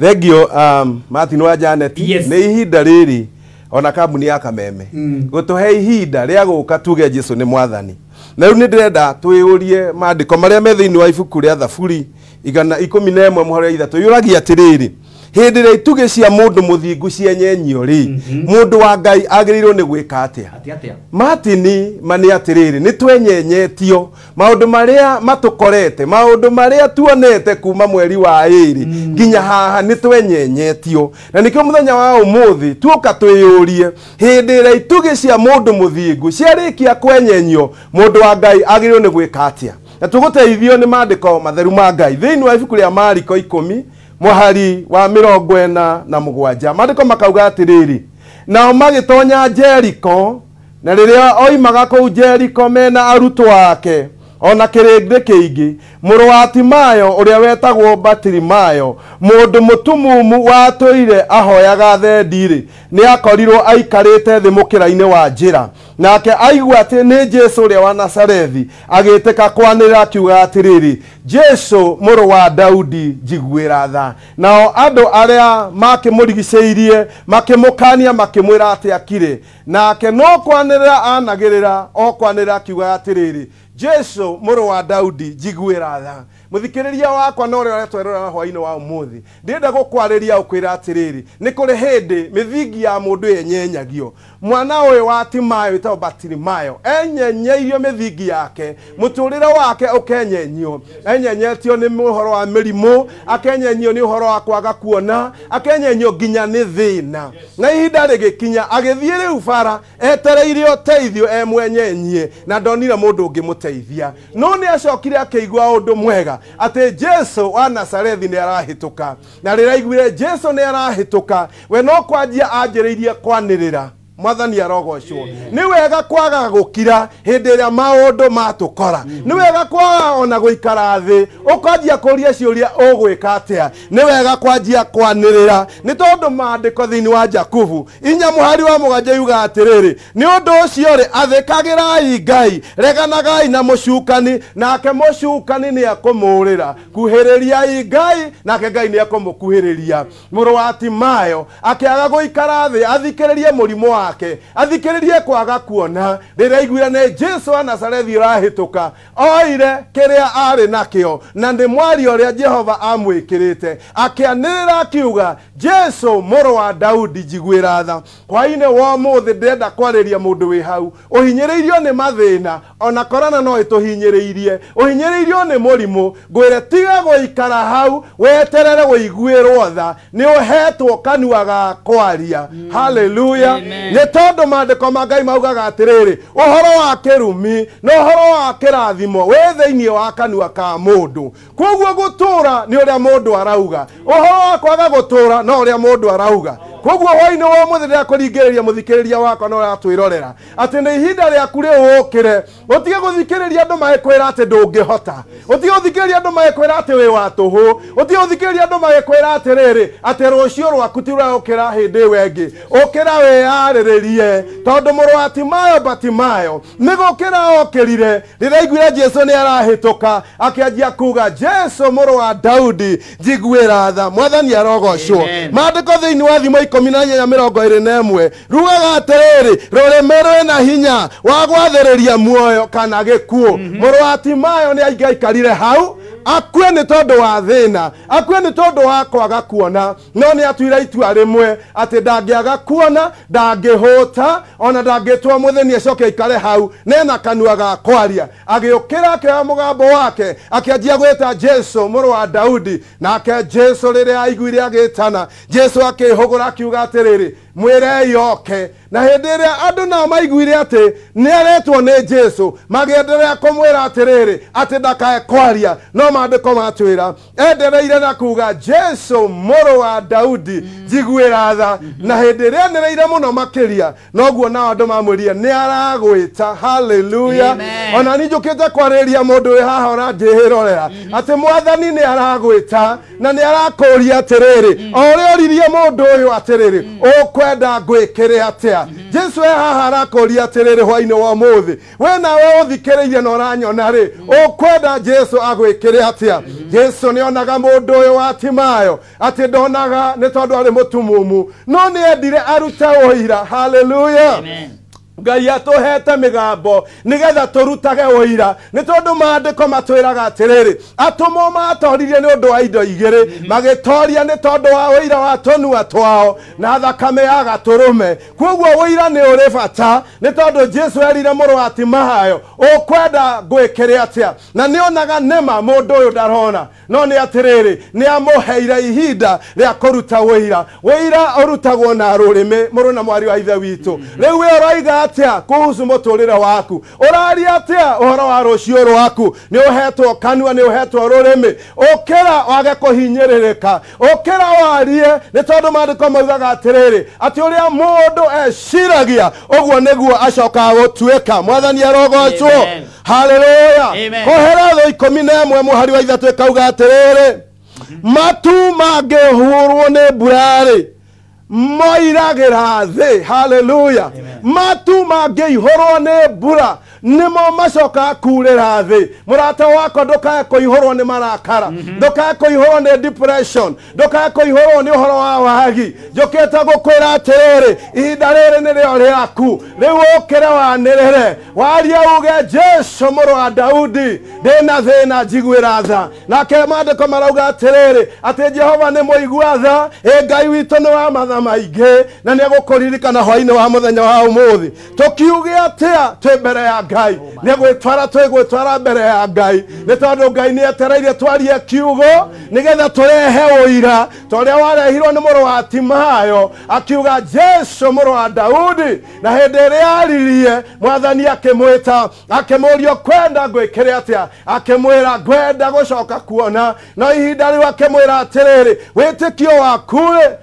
Thegio Martin wa Janet ni ihinda riri ona kambuni ya Kameme gutuhe ihinda ria guka tuge Jesu ni mwathani na riu ni ndirenda twiyurie maandiko maria me thiini wa ibuku ria Thaburi 111 muhoro 3 yuragia atiriri hindi ria ituge cia mundu muthingu cienyenyio ri mundu wa Ngai agirirwo ni gwika atia Martin mani atiriri ni twenyenyetio maundu maria matukorete maundu maria tuonete kuma mweri wa iri nginya haha ni twenyenyetio na nikio muthenya wa umuthi tuoka twiyurie hindi ria ituge cia mundu muthingu ciarikia kwenyenyio mundu wa Ngai agirirwo ni gwika atia na tuguteithio ni maandiko matheru ma Ngai thiini wa ibuku ria Mariko 10 muhari wa 47 maandiko makauga atiriri nao magitonya Jeriko na riria oimaga kou Jeriko mena arutwo ake ona kirindi kiingi muru wa Timayo uria wetagwo Batirimayo mundu mutumumu watuire ahoyaga thendiri ni akorirwo aikarite thi mukira-ini wa njira nake aigua ati ni Jesu uria wa Nazarethi agiteka kwanira akiuga atiriri Jesu muru wa Daudi jiguira tha nao andu aria makimurigiceirie makimukania makimwira ati akire nake no kwanira anagirira o kwanira akiuga atiriri Jesu muru wa Daudi jiguira tha muthikiriria wakwa no ri retwerera hwaini wa umuthi ndenda gukwariria ukwira atiriri ni kuri hindi mithingi ya mundu yenyenyagio mwana uyu wa Timayo ita Batirimayo enyenyeirio mithingi yake muturira wake ukenyenyio enyenyetio ni muhoro wa mirimu akenyenyio ni uhoro wa kwaga kuona akenyenyio ginya ni thina na ihinda rigikinya agithie riu bara etereirio teithio emwenyenyie na ndonire mundu ungimuteithia no ni acokire akigwa undu mwega ate Jesu wa Nazarethi ni arahituka na riraiguire Jesu ni arahituka we no kwanjia anjiriirie kwanirira mwathani arogocwo ni wega kwaga gukira hindi ria maundu matukora ni wega kwaga ona guikara thi ukanjia kuria ciuria ugwika atia ni wega kwanjia kwanirira ni tondu maandiko thiini wa Jakubu 4 muhari wa 7 yuga atiriri ni undu ucio ri athikagirai Ngai reganagai na mucukani nake mucukani ni akumurira kuhiririai Ngai nake Ngai ni akumukuhiriria muru wa Timayo akiaga guikara thi athikiririe murimo wake athikiririe kwaga kuona rira iguira ne Jesu wa Nazarethi rahituka oire kiria ari nakio na ndi mwari uria Jehova amwikirite akianirira akiuga Jesu muru wa Daudi jiguira tha kwaine wa muthi ndenda kwariria mundu wi hau uhinyiriirio ni mathina ona korana no ituhinyiriirie uhinyiriirio ni murimu ngwire tiga guikara hau weterere guiguirwo tha ni uhetwo kanua ga kwaria haleluya ni tondu maandiko ma Ngai maugaga atiriri uhoro wa kirumi no uhoro wa kirathimo we thiini wa kanua ka mundu koguo gutura ni uria mundu arauga uhoro wa kwaga gutura no uria mundu arauga koguo hwaini wa muthira kuringiriria muthikiriria wako no ratwirorera ati ni ihinda ria kuri ukire utige guthikiriria andu maekwira ati ndungihota utige guthikiriria andu maekwira ati we watuhu utige guthikiriria andu maekwira ati riri ati rucio rwaku tira ukira hindi wengi ukira we ariririe tondu muru wa Timayo Batimayo ni gukira okirire riraiguire Jesu ni arahituka akianjia kuga Jesu muru wa Daudi jiguira tha mwathani arogocwo maandiko thiini wa thimo 14:21 rugaga atiriri ruremere na hinya wa gwathiriria muoyo kana gikuo muru wa Timayo ni aikarire hau akue ni tondu wa thina akue ni tondu wa kwaga kuona no ni atuira itua rimwe ati ndangiaga kuona ndangihota ona ndangitwa mutheni acoke ikare hau nena kanua ga kwaria agiukira akioya mugambo wake akianjia gwita Jesu muru wa Daudi nake Jesu riria aiguire agitana Jesu akihugura akiuga atiriri mwire yoke na hindi ria andu na maiguire ati ni aretwo ni Jesu magienderea kumwira atiriri ati ndakae kwaria no maandiko matwira endereire na kuga Jesu muru wa Daudi jiguira tha na hindi ria nereire muno makiria noguo na andu mamwirie ni aragwita haleluya ona ni njukite kwariria mundu wi haha ora njihirorera ati mwathani ni aragwita na ni arakuria atiriri ori oririe mundu uyu atiriri ukwe ukwenda gwikire atia Jesu haha arakoria atiriri hwaini wa muthi we nawe uthikiririe na uranyona ri ukwenda Jesu agwikire atia Jesu nionaga mundu uyu wa Timayo ati ndonaga ni tondu ari mutumumu no ni endire aruta uira hallelujah amen Ngai atuhete migambo nigetha turutage uira ni tondu maandiko matwiraga atiriri atumo matoririe ni undu wa indo igiri magitoria ni tondu wa uira wa tonua twao na thakame ya gaturume koguo uira ni uri bata ni tondu Jesu erire muru wa Timayo ukwenda gwikire atia na nionaga nema mundu uyu ndarona no ni atiriri ni amuheire ihinda ria kuruta uira urutagwo na rurimi muru na mwari wa ithe witu riu we uraiga atia kuhusu muturire waku urari atia uhoro wa rucio rwaku ni uhetwo kanua ni uhetwo rurimi ukira wage kuhinyiririka ukira warie ni tondu maandiko maugaga atiriri ati uria mundu eciragia uguo niguo acoka gutuika mwathani arogocwo haleluya kohera tho 11 muhari wa ithatu ikauga atiriri matu mangihurwo ni mburari moiragira thi hallelujah matu mangihorwo ni mbura nimo macoka kurira thi murata wako ndukae kuihorwo ni marakara ndukae kuihorwo ni depression ndukae kuihorwo ni uhoro wa wagi njukite gukwira atiriri ihinda riri ni rio riaku riu ukire wanirire waria uge Jesu muru wa Daudi ndina thina njiguira tha nake maandiko marauga atiriri ati Jehova ni muigua tha Ngai witu ni wa matha maingi na ni agukuririkana hwaini wa muthenya wa umuthi tukiuge atia twi mbere ya Ngai ni gwitwara mbere ya Ngai ni tondu Ngai ni etereire twarie kiugo nigetha turehe uira toria warehirwo ni muru wa Timayo akiuga Jesu muru wa Daudi na hindi iria aririe mwathani akimwita akimuria kwenda gwikire atia akimwira gwenda gucoka kuona no ihinda riu akimwira atiriri witikio waku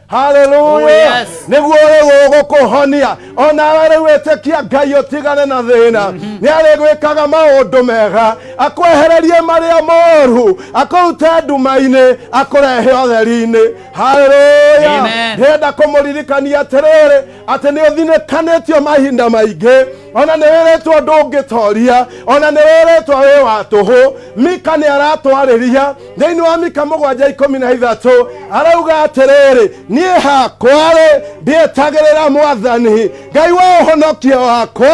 hallelujah niguo uri gukuhonia ona wari witikia Ngai utigane na thina ni ari gwikaga maundu mega akwehererie maria moru akuruta ndumaini akurehe otheri-ini hallelujah ndenda kumuririkania atiriri ati ni uthinikanitio mahinda maingi ona ni wiritwo ndungitoria ona ni wiritwo wi wa tuhu Mika ni aratwariria thiini wa Mika 7:13 arauga atiriri nie hakware ndietagirira mwathani Ngai wa uhonokio wakwa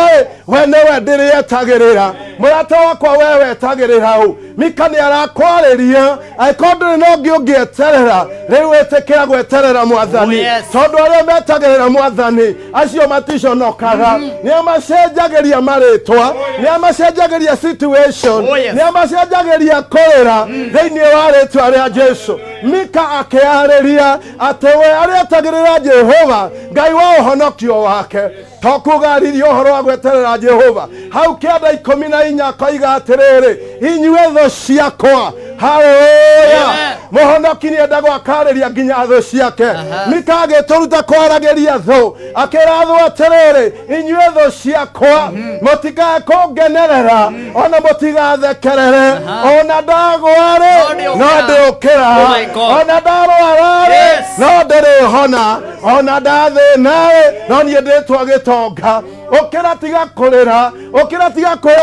we niwe ndirietagirira murata wakwa wewe etagirira u Mika ni arakwariria aikondu no ngieterera riu wetekera gweterera mwathani tondu aria metagirira mwathani acio maticonokaga ni amacenjagiria maritwa ni amacenjagiria situation ni amacenjagiria korera thiini wa ritwa ria Jesu Mika akiariria ati we arietagirira Jehova Ngai wa uhonokio wake tokugariria uhoro wa gweterera Jehova hau kianda 14 koiga atiriri inyuĩ thũ ciakwa haleluya muhonoki ni endaga akariria nginya thũ ciake Mika agituruta kwarageria thũ akira thũ atiriri inyuĩ thũ ciakwa mutikae kungenerera ona mutigathekerere ona ndagware no ndiukira ona ndarwara no ndirihona ona ndathinae no nie nditwa gitonga ukira tiga kurira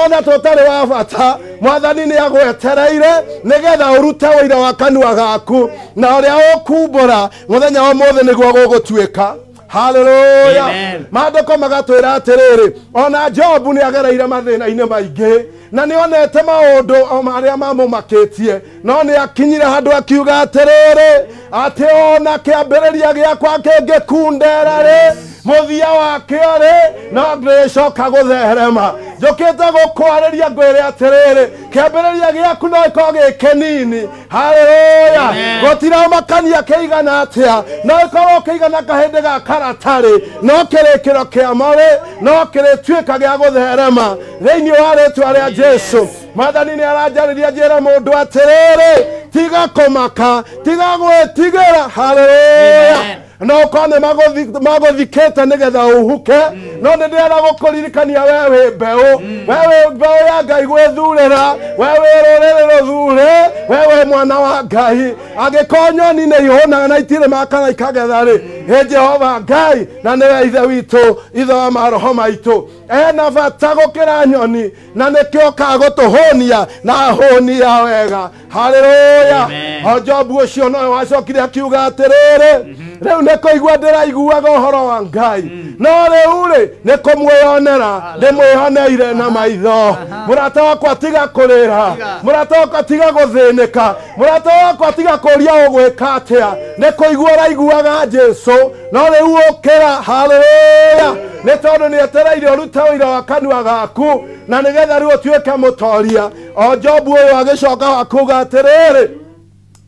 ona tutari wa bata mwathani ni agwetereire nigetha urute wira wa kanua gaku na uria ukumbura muthenya wa mothe niguo gugutuika hallelujah maandiko magatwira atiriri ona Jobu ni agereire mathina-ini maingi na ni onete maundu maria mamumakitie no ni akinyire handu akiuga atiriri ati ona kiambiriria giakwa kingikundera ri muthia wakio ri no ndicoka gutherema njukite gukwariria ngwire atiriri kiambiriria giaku no ikorwo gikinini haleluya gutira makania keigana atia no ikorwo keigana kahindi ga karatari no kirikiro kiamore no kirituika gia gutherema thiini wa ritwa ria Jesu mwathani ni aranjariria njira mundu atiriri tiga kumaka tiga gwitigira haleluya no kone magothikete nigetha uhuke no ndira gukuririkania wewe mbeu ya Ngai gwithurira wewe rurere ruthure wewe mwana wa Ngai agikonyoni ni ihona na itire makana ikagethari Jehova Ngai na nĩwe ithe witũ ithe wa maroho maitũ ena bata gũkĩra nyoni na nĩkĩo kagũtũhũnia na hũnia wega. Haleluya. Jobu ũcio no wacokire akiuga atĩrĩrĩ rĩu nĩ kũigua ndĩraiguaga ũhoro wa Ngai no rĩu-rĩ nĩ kũmwĩonera ndĩmwĩhoneire na maitho. Mũrata wakwa tiga kũrĩra, mũrata wakwa tiga gũthĩnĩka, mũrata wakwa tiga kũria ũgwĩka atĩa, nĩ kũigua ũraiguaga Jesu no rĩu ũkĩra. Haleluya. nĩ tondũ nĩ etereire ũrute ũira wa kanua gaku na nĩgetha rĩu ũtuĩke mũtoria. O Jobu ũyũ agĩcoka akuga atĩrĩrĩ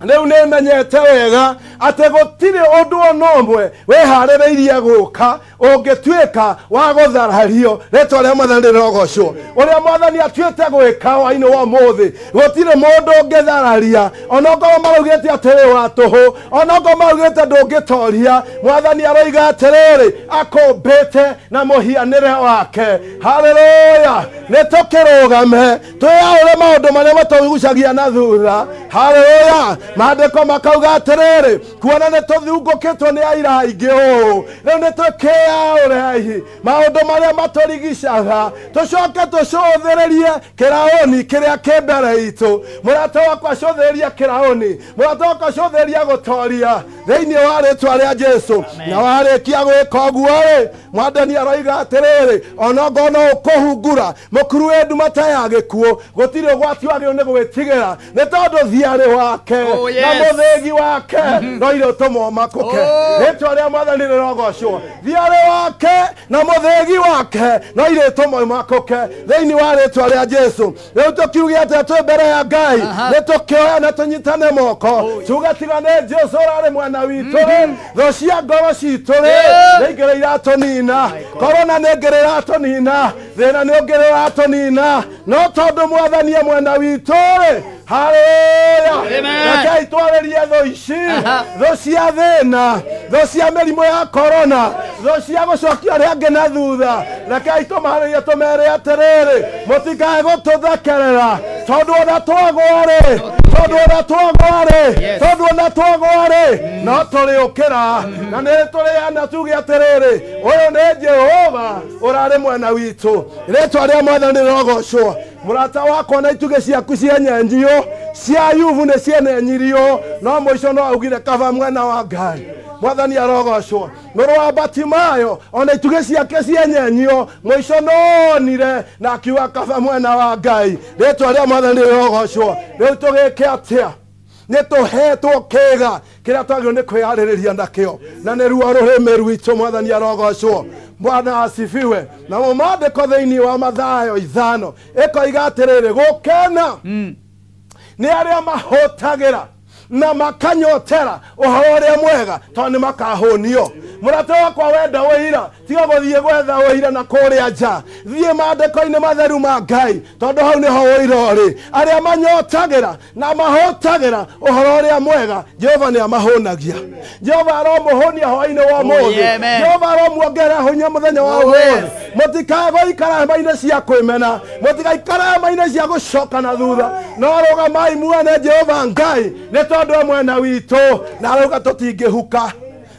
rĩu nĩ menyete wega atĩ gũtirĩ ũndũ ona ũmwe wĩharĩrĩirie gũka ũngĩtuĩka wa gũtharario. Rĩtwa rĩa Mwathani rĩrogocwo. Ũrĩa Mwathani atuĩte gwĩka hwaĩ-inĩ wa ũmũthĩ gũtirĩ mũndũ ũngĩthararia ona okorwo maraugĩte atĩrĩ wa tũhũ, ona okorwo maraugĩte ndũngĩtoria. Mwathani aroiga atĩrĩrĩ akũmbĩte na mũhianĩre wake. Haleluya. nĩ tũkĩrũgame twĩyaũre maũndũ marĩa matũgucagia na thutha. Haleluya. Maandĩko makauga atĩrĩrĩ kuona nĩ tũthungũkĩtwo nĩ aira aingĩ ũũ rĩu nĩ tũkĩyaũre maũndũ marĩa matũrigicaga tũcoke tũcũthĩrĩrie kĩraũni kĩrĩa kĩ mbere itũ. Mũrata wakwa cũthĩrĩria kĩraũni, mũrata wakwa cũthĩrĩria gũtoria thĩinĩ wa rĩtwa rĩa Jesu. Na warĩkia gwĩka ũguo-rĩ Mwathani aroiga atĩrĩrĩ ona ongorwo no ũkũhungura mũkuru wĩ nduma ta ya gĩkuũ gũtirĩ ũgwati wagĩrĩirwo nĩ gwĩtigĩra nĩ tondũ thiarĩ wake na mũthĩgi wake no irĩtũmwo makũke. Rĩtwa rĩa Mwathani rĩrogocwo. Thiarĩ wake na mũthĩgi wake no irĩtũmwo makũke thĩinĩ wa rĩtwa rĩa Jesu. Rĩu tũkiuge atĩ twĩ mbere ya Ngai nĩ tũkĩoya na tũnyitane moko tuge tiga nĩ Jesu ũrarĩ mwena witũ thũ cia ngoro citũ-rĩ nĩ ingĩrĩ iratũnina, korona nĩ ngĩrĩ iratũnina, thĩna nĩ ũngĩrĩ iratũnina no tondũ Mwathani e mwena witũ-rĩ. Haleluya. Rekei twarĩrie thũ ici, thũ cia thĩna, thũ cia mĩrimũ ya korona, thũ cia gũcokia arĩa angĩ na thutha. Rekei tũmaarĩrie tũmere atĩrĩrĩ mũtikae gũtũthekerera tondũ ona twagwa-rĩ, tondũ ona twagwa-rĩ, tondũ ona twagwa-rĩ no tũrĩũkĩra na nĩ tũrĩana tuge atĩrĩrĩ ũyũ nĩ Jehova ũrarĩ mwena witũ. Rĩtwa rĩa Mwathani rĩrogocwo. Mũrata wakwa na itugĩ ciaku cienyenjio cia Ayubu nĩ cienenyirio no mũico no augire kaba mwena wa Ngai. Mwathani arogocwo. Mũrũ wa Batimayo ona itugĩ ciake cienyenyio mũico no onire na akiuga kaba mwena wa Ngai. Rĩtwa rĩa Mwathani rĩrogocwo. Rĩu tũgĩke atĩa? Nĩ tũhetwo kĩga kĩrĩa twagĩrĩirwo nĩ kwĩharĩrĩria nakĩo na nĩ ruo rũrĩmĩ rwitũ. Mwathani arogocwo. Bwana asifiwe. Na maandĩko thĩinĩ wa Mathayo 5 ĩkoiga atĩrĩrĩ gũkena nĩ arĩa mahũtagĩra na makanyotera ũhoro ũrĩa mwega tondũ nĩ makahũnio. Mũrata wakwa wenda ũira tiga gũthiĩ gwetha ũira na kũrĩa nja, thiĩ maandĩko-inĩ matheru ma Ngai tondũ hau nĩho ũira ũrĩ. Arĩa manyotagĩra na mahũtagĩra ũhoro ũrĩa mwega Jehova nĩ amahũnagia. Jehova aromũhũnia hwaĩ-inĩ wa ũmũthĩ. Jehova aromuongerera hinya mũthenya wa ũmũthĩ. Mũtikae gũikara hema-inĩ cia kwĩmena, mũtigaikara hema-inĩ cia gũcoka na thutha no rũgamai muone Jehova Ngai nĩ tondũ mwena witũ na arauga tũtingĩhuka.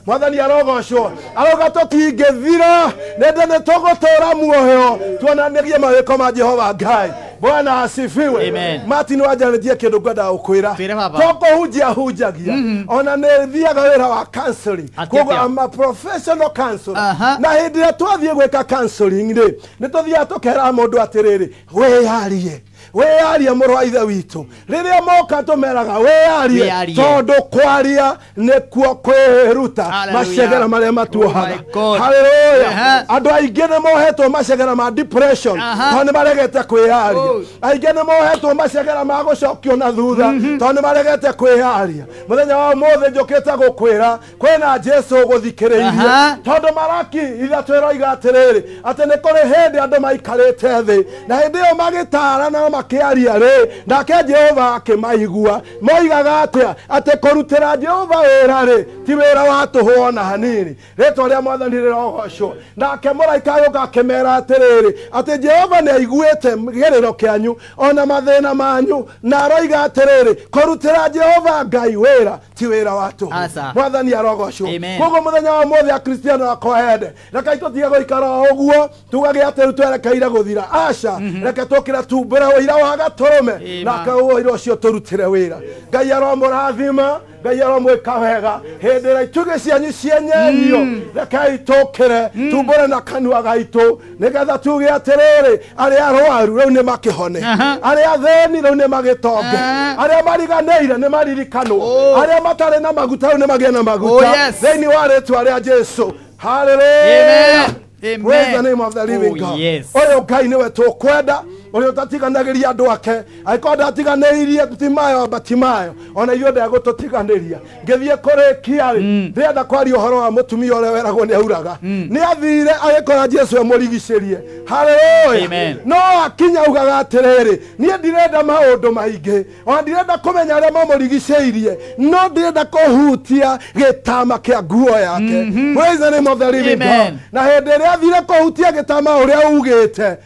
Mwathani arogocwo. Arauga tũtingĩthira nĩndĩ nĩ tũgũtũũra muoyo tuonanagie mawĩko ma Jehova Ngai. Bwana asifiwe. Martin wajanĩtie kĩndũ ngwendaga gũkwĩra tũkũhunjia hunjagia ona nĩ thiaga wĩra wa counseling koguo I'm a professional counselor na hĩndĩ ĩrĩa twathiĩ gwĩka counseling-rĩ nĩ tũthiaga tũkera mũndũ atĩrĩrĩ wĩyarie wĩyarie mũrũ wa ithe witũ. Rĩrĩa moka tũmeraga wĩyarie tondũ kwaria nĩkuo kwĩruta macegera marĩa matuohaga. Haleluya. Andũ aingĩ nĩ mohetwo macegera ma depression tondũ nĩ maregete kwĩyaria. Aingĩ nĩ mohetwo macegera ma gũcokio na thutha tondũ nĩ maregete kwĩyaria. Mũthenya wa ũmũthĩ njũkĩte gũkwĩra kwĩna Jesu ũgũthikĩrĩirie tondũ Malaki 3 ĩroiga atĩrĩrĩ atĩ nĩ kũrĩ hĩndĩ andũ maikarĩte thĩ na hĩndĩ ĩyo magĩtarana makiaria ri nake Jehova akimaigua moigaga atia ate korutira Jehova wira ri ti wira wa tuhona hanini ritwa ria Mwathani rirogocwo nake muraika yoka akimera atiriri ate Jehova ni aiguite gerero kianyu ona mathina manyu na aroiga atiriri korutira Jehova Ngai wira ti wira wa tuhu Mwathani arogocwo kogo muthenya wa mothe akristiano akohende reka itotige goikara uguo tugage ate twerekeire guthira aca reke tukira tumbira wira wa gaturume na kauo iro cio turutire wira Ngai aromurathima Ngai aromwika wega hindira ituge cianyu cienyenio reke itukire tumbure na kanua gaitu nigetha tuge atiriri aria arwaru riu ni makihone aria theni riu ni magitonge aria mariganeire ni maririkanwo aria matare na maguta riu ni magie na maguta theni wa ritwa ria Jesu. Hallelujah. Amen. Praise the name of the living God. Oyo Ngai niwe tukwenda oyo tatiganagĩria andũ ake aiko ndatiganĩirie Timayo Batimayo ona iyo ndegũtũtiganĩria ngĩthiĩ kũrĩkia ndĩrenda kwaria ũhoro wa mũtumia ũrĩa weragwo nĩ auraga nĩ athire agĩkora Jesu emũrigicĩrie. Hallelujah. No akinya ugaga atĩrĩrĩ niĩ ndirenda maũndũ maingĩ ona ndirenda kũmenya arĩa mamũrigicĩirie no ndirenda kũhutia gĩtama kĩa nguo yake. Praise the name of the living God. Na hĩndĩ ĩrĩa athire kũhutia gĩtama ũrĩa ugĩte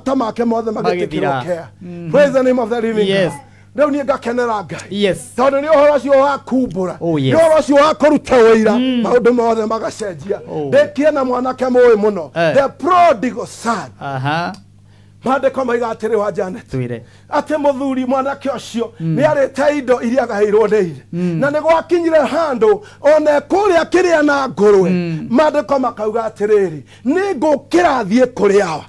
Tamake mothe magitikirokea. Praise the name of the living God. Rĩu niĩ ngakenera Ngai tondũ nĩ ũhoro ũcio wa kumbũra nĩ ũhoro ũcio wa kũruta wĩira maũndũ mothe magacenjia. Ndĩkie na mwanake mũĩ mũno the prodigal son. Mandĩko maiga atĩrĩ wa Janet atĩ mũthuri mwanake ũcio nĩ arĩte indo iria agaheirwo nĩ ithe na nĩ gwakinyire handũ ona kũrĩa kĩrĩa na ngũrwe mandĩko makauga atĩrĩrĩ nĩ ngũkĩra thiĩ kũrĩ awa.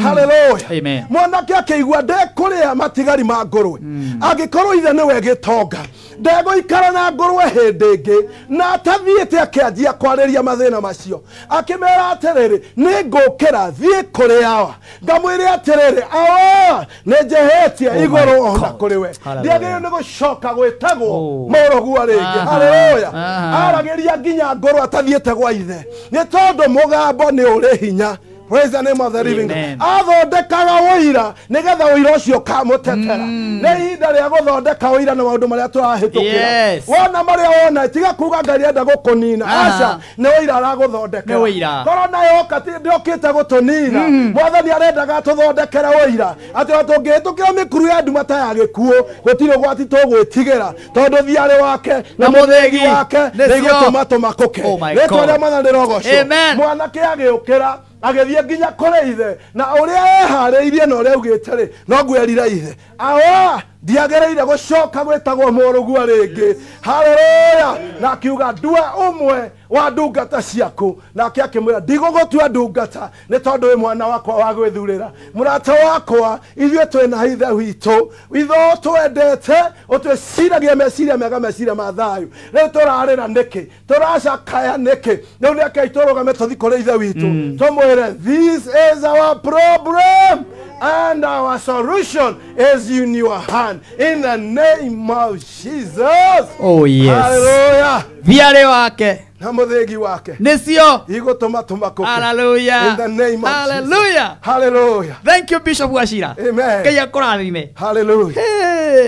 Hallelujah. Mwanake akĩigua ndekũrĩa matigari ma ngũrwe angĩkorwo ithe nĩwe gĩtonga ndegũikara na ngũrwe hĩndĩ ĩngĩ na atathiĩte akĩanjia kwarĩria mathĩna macio akĩmera atĩrĩrĩ nĩ ngũkĩra thiĩ kũrĩ awa ngamwĩre atĩrĩrĩ awa nĩ njehĩtie igũrũ ona kũrĩ we ndiagĩrĩirwo nĩ gũcoka gwĩtagwo mũrũguo rĩngĩ. Hallelujah. Aragĩria nginya ngũrwe atathiĩte gwa ithe nĩ tondũ mũgambo nĩ ũrĩ hinya. Praise the name of the living God. Athondekaga ũira nigetha ũira ũcio kamũtetera nĩ ihinda rĩa gũthondeka ũira na maũndũ marĩa tũrahĩtũkĩra wona marĩa wona tiga kuga Ngai enda gũkũnina aca nĩ ũira aragũthondekera korwo nayo ndĩokĩte gũtũnina Mwathani arendaga tũthondekere ũira atĩ tũngĩhĩtũkĩra mĩkuru ya nduma ta ya gĩkuũ gũtirĩ gwati tũgwĩtigĩra tondũ thiarĩ wake na mũthĩgi wake nĩ igũtũma tũmakũke. Rĩtwa rĩa Mwathani rĩrogocwo. Mwanake agĩũkĩra agethie nginya kũrĩ ithe na ũrĩa eharĩirie na ũrĩa ugĩte rĩ no ngwerire ithe awa ndiagĩrĩire gũcoka gwĩtagwo mũrũguo rĩngĩ. Hallelujah. Na akiuga ndua ũmwe wa ndungata ciaku nake akĩmwĩra ndigũgũtua ndungata nĩ tondũ wĩ mwana wakwa wa gwĩthurĩra mũrata wakwa ithuĩ twĩna ithe witũ itho twendete ũtwĩciragia meciria mega meciria ma thayũ rĩu tũrarĩra nĩkĩ tũracakaya nĩkĩ rĩu nĩkei tũrũgame tũthi kũrĩ ithe witũ tũmwĩre this is our problem and our solution is in your hand in the name of Jesus. Hallelujah. Thiarĩ wake na mũthĩgi wake nĩcio igũtũma tũmakũke. Hallelujah. In the name of Jesus. Hallelujah. Thank you Bishop Wachira. Amen. Ngai akũrathime. Hallelujah.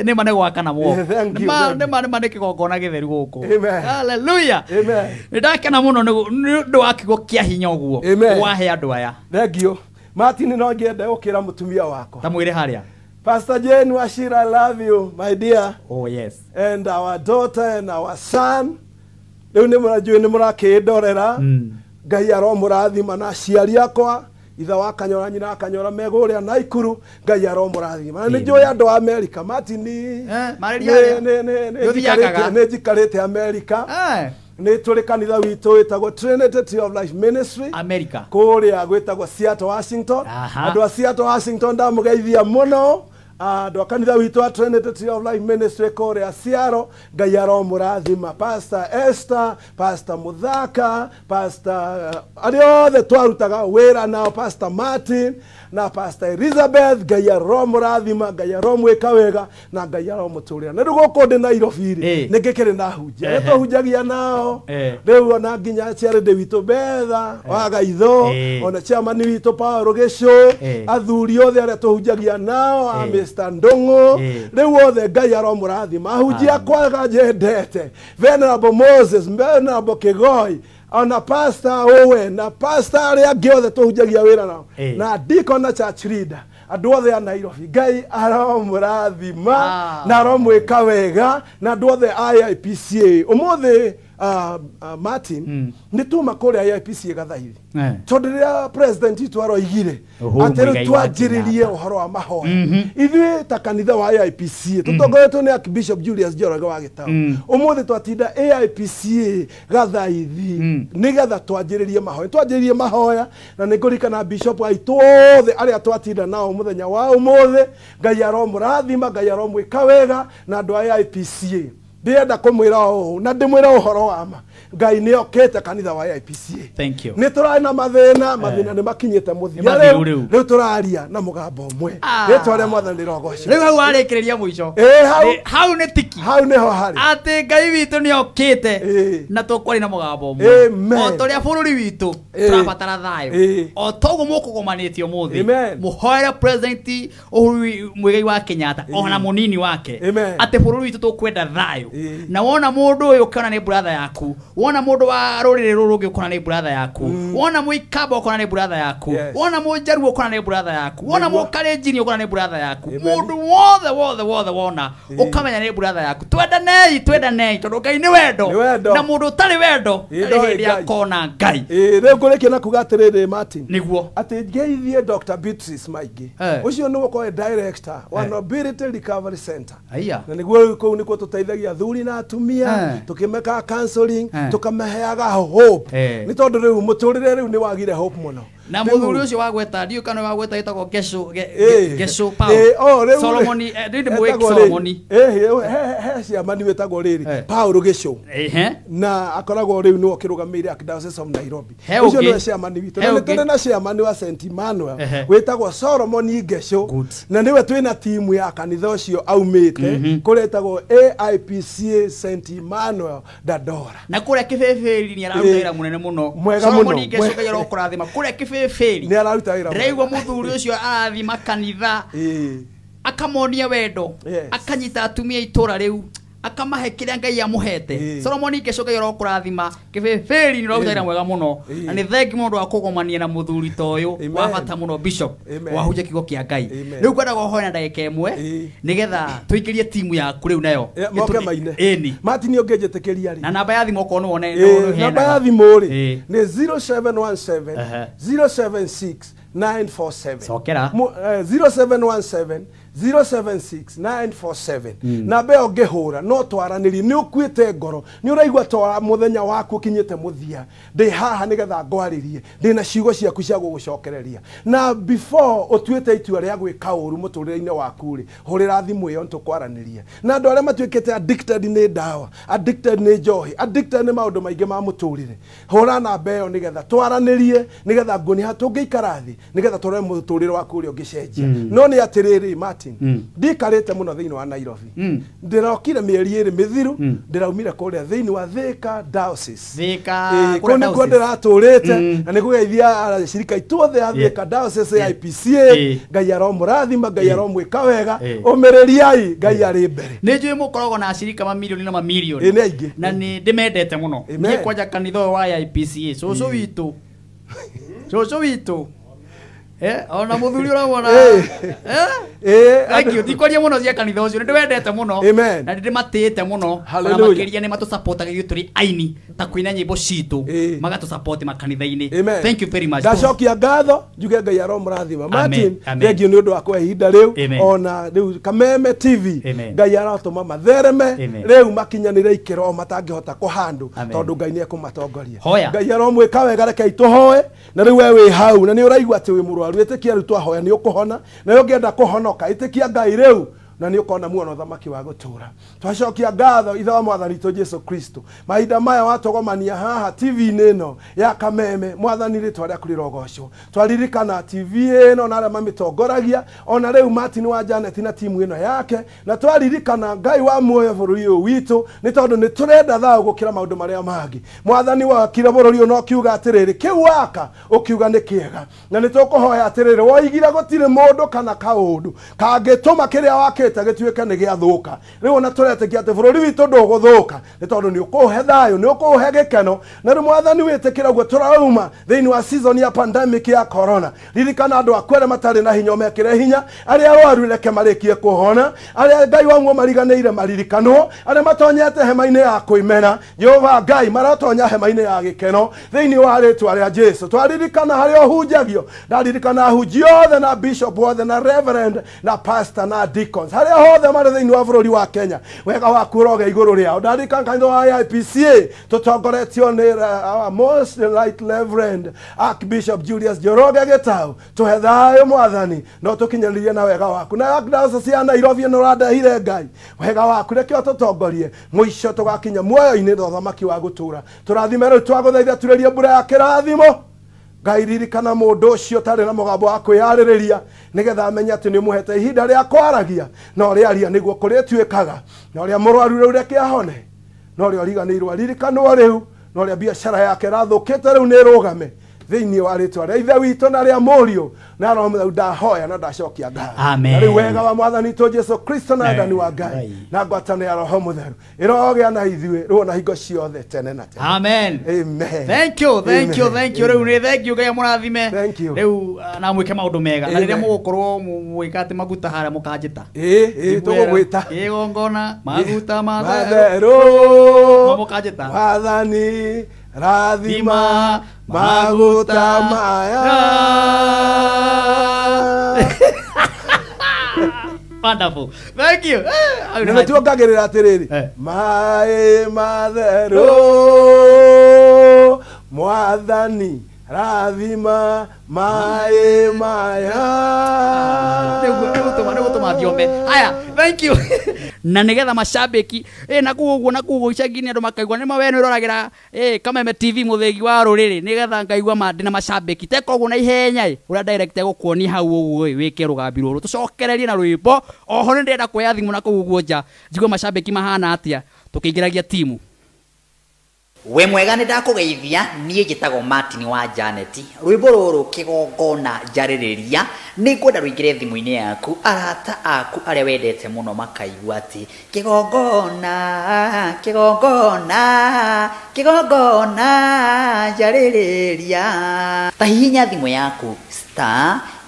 Nĩ mane gwakana muoko nĩ mane kĩgongona gĩtheru gũkũ. Amen. Hallelujah. Amen. Nĩndakena mũno nĩ ũndũ wa kiugo kĩa hinya ũguo wahe andũ aya. Thank you. Martin no ngĩenda gũkĩra mũtumia wako tamwĩre harĩa Pastor Jane Wachira, I love you my dear. Oh yes. And our daughter and our son rĩu nĩ mũranjũĩ nĩ mũrakĩndorera Ngai aromũrathima na aciari akwa itha wa Kanyora nyina Kanyora megũrĩa Naikuru Ngai aromũrathima nĩ njũĩ andũ a America Martin nĩ njikarĩte America nĩ tũrĩ kanitha witũ wĩtagwo Trinity Tree of Life Ministry America kũrĩa gwĩtagwo Seattle Washington andũ a Seattle Washington ndamũgeithia mũno andå a kanitha witå wa Trinity Tree of Life Ministry kårä a Ciaro, Ngai aromũrathima. Pastor Esther, Pastor Muthaka, Pastor arĩa othe twarutaga wĩra nao, Pastor Martin na Pastor Elizabeth, Ngai aromũrathima, Ngai aromwĩka wega na Ngai aromũtũrĩra. Nĩ rĩu gũkũ ndĩ Nairobi nĩ ngĩkĩrĩ na hunjia twahunjagia nao rĩu ona nginya ciarĩndĩ witũ Betha wa Gaitho, ona chairman witũ Paul Gĩcũ, athuri othe arĩa twahunjagia nao, Mr. Ndung'u, rĩu othe Ngai aromũrathima. Ahunjia kwaga njendete, Venerable Moses, Venerable Kĩgoi, ona Pastor Owen na Pastor arĩa angĩ othe twahunjagia wĩra nao, na Deacon na church leader, andũ othe a Nairobi, Ngai aromũrathima na aromwĩka wega, na andũ othe a IPCA. Ũmũthĩ Martin nĩ tuma kũrĩa IPCA Gathaithi, tondũ rĩrĩa president witũ aroigire atĩ rĩu twanjĩrĩrie ũhoro wa mahoya, ithuĩ ta kanitha wa IPCA tũtongoretwo nĩ Archbishop Julius Njoroge wa Gĩtaũ, ũmũthĩ twatinda IPCA Gathaithi nĩgetha twanjĩrĩrie mahoya, na nĩ ngũririkana bishop aitũ othe arĩa twatinda nao mũthenya wa ũmũthĩ. Ngai aromũrathima, Ngai aromwĩka wega na andũ a IPCA. Ndienda kũmwĩra ũũ na ndĩmwĩra ũhoro wa ma, Ngai nĩ okĩte kanitha wa IPCA. Thank you. Nĩ tũrarĩ na mathĩna nĩ makinyĩte mũthia, rĩu tũraria na mũgambo ũmwe, rĩtwa rĩa Mwathani rĩrogocwo. Rĩu hau warĩkĩrĩria mũico, hau nĩ tiki, hau nĩho harĩ atĩ Ngai witũ nĩ okĩte na tũkwarĩ na mũgambo ũmwe, o tũrĩa bũrũri witũ tũrabatara thayũ, o toguo mũkũgomanĩtio mũthĩ mũhoere president Uhuru Muigai wa Kenyatta ona mũnini wake atĩ bũrũri witũ tũkwenda thayũ. Na wona mũndũ ũyũ ũkona nĩ brother yaku, wona mũndũ wa rũrĩrĩ rũrũ rũngĩ ũkona nĩ brother yaku, wona Mũikamba ũkona nĩ brother yaku, wona Mũjaruo ũkona nĩ brother yaku, wona Mũkalenjin ũkona nĩ brother yaku, mũndũ wothe wona ũkamenya nĩ brother yaku. Twendanei tondũ Ngai nĩ wendo, na mũndũ ũtarĩ wendo ndarĩ hĩndĩ akona Ngai. Rĩu ngũrĩkia na kuga atĩrĩrĩ Martin, nĩguo atĩ ngeithie Dr. Beatrice Maingĩ, ũcio nĩwe ũkoragwo director wa Nobility Recovery Center, na nĩguo kũu nĩkuo tũteithagia athuri na atumia, tukimeka counseling, tukameheaga hope. Nĩ tondũ rĩu mũtũrĩre rĩu nĩ wagire hope mũno. Na mũthuri ũcio wagweta ndio kana wagweta itagwo Gesho Paul Solomon, ndinde mweki Solomon he ciamani wetagwo rĩrĩ Paul Gĩcũ, na akoragwo rĩu nĩwe ũkĩrũgamĩrĩire Archdiocese of Nairobi. Ũcio nĩwe ciamani witũ, na nĩ na ciamani wa St. Emmanuel wetagwo Solomon Gĩcũ, na nĩwe twĩna timu ya kanitha ũcio aumĩte kũrĩa etagwo AIPCA St. Emmanuel Dandora, na kũrĩa Kĩbĩbĩri nĩ araruta wĩra mũnene mũno. Solomon Gĩcũ Ngai arokũrathima kũrĩa Kĩbĩbĩri nĩ araruta wĩra. Rĩu mũthuri ũcio arathima kanitha akamonia wendo, akanyita atumia itũra rĩu akamahe kĩrĩa Ngai amũhete. Solomon Gĩcũ Ngai arokũrathima, Kĩbĩbĩri nĩ ũraruta wĩra mwega mũno, na nĩ thengi mũndũ wa kũgomania na mũthuri ta ũyũ wa bata mũno bishop wahunjia kiugo kĩa Ngai. Rĩu kwenda gũhoya ndagĩka ĩmwe nĩgetha tũikĩrie timu yaku rĩu nayo moke maine. Martin ũngĩnjĩtĩkĩria rĩ, na namba ya thimũ ũkorwo wone namba ya thimũ rĩ nĩ 0717 076 947. Sokera 0717 076-947. Namba ĩyo ngĩhũra no twaranĩrie, nĩ ũkuĩte ngoro, nĩ ũraigua twara mũthenya waku ũkinyĩte mũthia, ndĩ haha nĩgetha ngwarĩrie, ndĩna ciugo ciaku cia gũgũcokereria. Na before ũtuĩte itua rĩa gwĩka ũru mũtũrĩre-inĩ waku rĩ, hũrĩra thimũ ĩyo nĩtũkwaranĩrie. Na andũ arĩa matuĩkĩte addicted nĩ ndawa, addicted nĩ njohi, addicted nĩ maũndũ maingĩ ma mũtũrĩre, hũra namba ĩyo nĩgetha twaranĩrie, nĩgetha ngũniha tũngĩikara thĩ, nĩgetha tũrore mũtũrĩre waku ũrĩa ũngĩcenjia. No nĩ atĩrĩrĩ Martin, ndikarĩte mũno thĩinĩ wa Nairobi, ndĩrokire mĩeri ĩrĩ mĩthiru, ndĩraumire kũrĩa thĩinĩ wa Thika Diocese, kũu nĩkuo ndĩratũrĩte, na nĩ kũgeithia acirika itũ othe a Thika Diocese ya IPCA. Ngai aromũrathima, Ngai aromwĩka wega, ũmĩrĩriai, Ngai arĩ mbere. Nĩ njũĩ mũkoragwo na acirika mamirioni na mamirioni, nĩ aingĩ, na nĩ ndĩmendete mũno. Niĩ kwanja kanitha ũyũ wa IPCA, cũcũ witũ ona mũthuri ũrawona thank you, ndikwaria mũno cia kanitha ũcio, nĩndĩwendete mũno na nĩndĩmatĩĩte mũno, na makĩria nĩ matũsupportaga tũrĩ aini ta kũina nyĩmbo citũ, magatũsupport makanitha-inĩ. Thank you very much. Ndacokia ngatho njuge Ngai aromũrathima. Martin, thank you nĩ ũndũ wa kũhe ihinda rĩu, ona rĩu Kameme TV Ngai aratũma mathereme rĩu makinyanĩre ikĩro matangĩhota kũhandũ, tondũ Ngai nĩ ekũmatongoria. Ngai aromwĩka wega, rekei tũhoe. Na rĩu we wĩ hau na nĩ ũraigua atĩ wĩ mũrwaru mũrwaru ĩtĩkia rĩu twahoya nĩ ũkũhona na ũngĩenda kũhonoka ĩtĩkia Ngai rĩu na nĩ ũkona muono thamaki wa gũtũra. Twacokia ngatho ithe wa mwathani witũ Jesu Kristo mahinda maya watogomania haha TV-inĩ ĩno ya Kameme mwathani rĩtwa rĩaku rĩrogocwo. Twaririkana TV ĩno na arĩa mamĩtongoragia ona rĩu Martin wa Janet na timu ĩno yake na twaririkana Ngai wa muoyo bũrũri ũyũ witũ nĩ tondũ nĩ tũrenda thayũ gũkĩra maũndũ marĩa mangĩ. Mwathani wakire bũrũri ũyũ no kiuga atĩrĩrĩ kĩu waka ũkiuga nĩ kĩega na nĩ tũkũhoya atĩrĩrĩ woigire gũtirĩ mũndũ kana kaũndũ kangĩtũma kĩrĩa wake gĩtuĩke nĩ gĩathũka. Rĩu ona tũretĩkia atĩ bũrũri witũ ndũgũthũka nĩ tondũ nĩ ũkũhe thayũ nĩ ũkũhe gĩkeno na rĩu mwathani wĩtĩkĩra ũguo tũrauma thĩinĩ wa season ya pandemic ya corona. Ririkana andũ aku arĩa matarĩ na hinya ũmekĩre hinya arĩa arwaru reke marĩkie kũhona arĩa Ngai wa muoyo mariganĩire maririkanwo arĩa matonyete hema-inĩ ya kwĩmena Jehova Ngai maratonya hema-inĩ ya gĩkeno thĩinĩ wa rĩtwa rĩa Jesu. Twaririkana harĩa ũhunjagio ndaririkana ahunjia othe na bishop othe na reverend na pastor na deacons harĩa hothe marĩ thĩinĩ wa bũrũri wa Kenya wega waku ũroge igũrũ rĩao. Ndarikana kanitha wa IPCA tũtongoretio nĩ our most right reverend Archbishop Julius Njoroge Gĩtaũ. Tũhe thayũ mwathani no tũkinyanĩrie na wega waku na diocese ya Nairobi no randahire Ngai wega waku reke ũtũtongorie mũico tũgakinya muoyo-inĩ na ũthamaki wa gũtũra. Tũrathime rĩu twagũthaitha turĩrie mbura ya kĩrathimo Ngai ririkana mũndũ ũcio tarĩ na mũgambo wa kwĩyarĩrĩria nĩgetha amenye atĩ nĩ mũhete ihinda rĩa kwaragia na ũrĩa aria nĩguo kũrĩa tuĩkaga na ũrĩa mũrwaru rĩu reke ahone na ũrĩa ũriganĩirwo ririkanwo rĩu na ũrĩa biacara yake rathũkĩte rĩu nĩ ĩrũgame thĩinĩ wa rĩtwa rĩa ithe witũ na rĩa mũriũ na roho mũtheru ndahoya na ndacokia ngatho. Amen. Rĩu wega wa mwathani witũ Jesu Kristo na ndani wa Ngai na ngwatanĩro ya roho mũtheru ĩrogĩa na ithuĩ rĩu na hingo ciothe tene na tene. Amen. Amen. Thank you rĩu nĩ thank you Ngai mũrathime rĩu na mwĩke maũndũ mega na rĩrĩa mũgũkorwo mwĩka atĩ maguta harĩa mũkanjĩta tũgũgwĩta kĩgongona maguta matherũ mũkanjĩta mwathani rathima maguta maya. Wonderful. Thank you. Nĩ tuongagĩrĩra atĩrĩrĩ maĩ matherũ mwathani rathima maĩ maya. Haya, thank you. Na nigetha macambĩki na kuguo icagi-inĩ andũ makaigua nĩma we nĩ ũroragira Kameme TV mũthĩgi wa rũrĩrĩ nigetha ngaigua mandĩ na macambĩki teka ũguo na ihenya ũrĩa director gũkuonia hau ũguo wĩke rũgambi rũrũ tũcokererie na rwĩmbo oho nĩ ndĩrenda kuoya thimũ na kũu ũguo nja njigue macambĩki mahana atĩa tũkĩingĩragia timu. We mwega nĩ ndakũgeithia niĩ njĩtagwo Martin wa Janet. Rwĩmbo rũrũ kĩgongona njarĩrĩria nĩ ngwenda rũingĩre thimũ-inĩ yaku arata aku arĩa wendete mũno makaigua atĩ kĩgongona njarĩrĩria. Ta hihinya thimũ yaku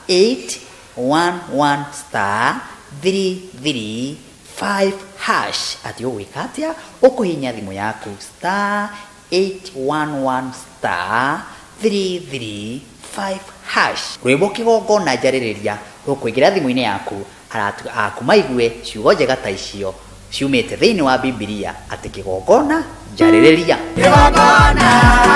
*811*335# ati ũgwĩka atĩa ũkũhihinya thimũ yaku *811*335#. Rwĩmbo kĩgongona njarĩrĩria rũkũingĩra thimũ-inĩ yaku aratu aku maigue ciugo njega ta icio ciumĩte thĩinĩ wa Bibilia atĩ kĩgongona njarĩrĩria. Kĩgongona